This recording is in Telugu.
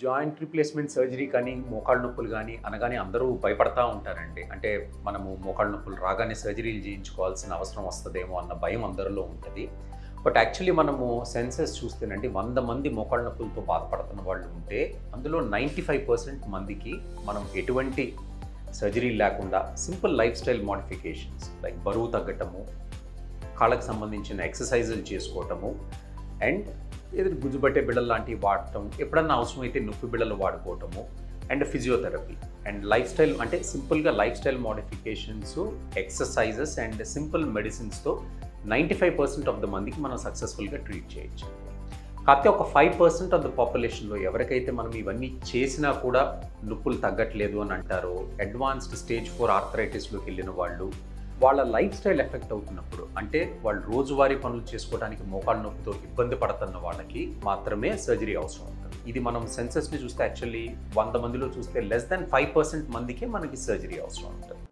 జాయింట్ రీప్లేస్మెంట్ సర్జరీ కానీ మోకాళ్ళ నొప్పులు కానీ అనగానే అందరూ భయపడతా ఉంటారండి. అంటే మనము మోకాళ్ళ నొప్పులు రాగానే సర్జరీలు చేయించుకోవాల్సిన అవసరం వస్తుందేమో అన్న భయం అందరిలో ఉంటుంది. బట్ యాక్చువల్లీ మనము సెన్సెస్ చూస్తేనండి 100 మంది మోకాళ్ళ నొప్పులతో బాధపడుతున్న వాళ్ళు ఉంటే అందులో 95% మందికి మనం ఎటువంటి సర్జరీ లేకుండా simple life style modifications like బరువు తగ్గటము, కాళ్ళకు సంబంధించిన ఎక్సర్సైజులు చేసుకోవటము అండ్ ఏదో గుజ్జుబట్టే బిళ్ళలు లాంటివి వాడటం, ఎప్పుడన్నా అవసరమైతే నొప్పి బిళ్ళలు వాడుకోవటము and physiotherapy and lifestyle అంటే సింపుల్గా lifestyle modifications, exercises and simple మెడిసిన్స్తో 95% ఆఫ్ ద మందికి మనం సక్సెస్ఫుల్గా ట్రీట్ చేయొచ్చు. కాకపోతే ఒక 5% ఆఫ్ ద పాపులేషన్లో ఎవరికైతే మనం ఇవన్నీ చేసినా కూడా నొప్పులు తగ్గట్లేదు అని అంటారో, అడ్వాన్స్డ్ స్టేజ్ 4 ఆర్థరైటిస్లోకి వెళ్ళిన వాళ్ళు, వాళ్ళ లైఫ్ స్టైల్ ఎఫెక్ట్ అవుతున్నప్పుడు అంటే వాళ్ళు రోజువారీ పనులు చేసుకోవడానికి మోకాళ్ళ నొప్పితో ఇబ్బంది పడుతున్న వాళ్ళకి మాత్రమే సర్జరీ అవసరం ఉంటుంది. ఇది మనం సెన్సెస్ని చూస్తే యాక్చువల్లీ 100 మందిలో చూస్తే less than 5% మందికే మనకి సర్జరీ అవసరం ఉంటుంది.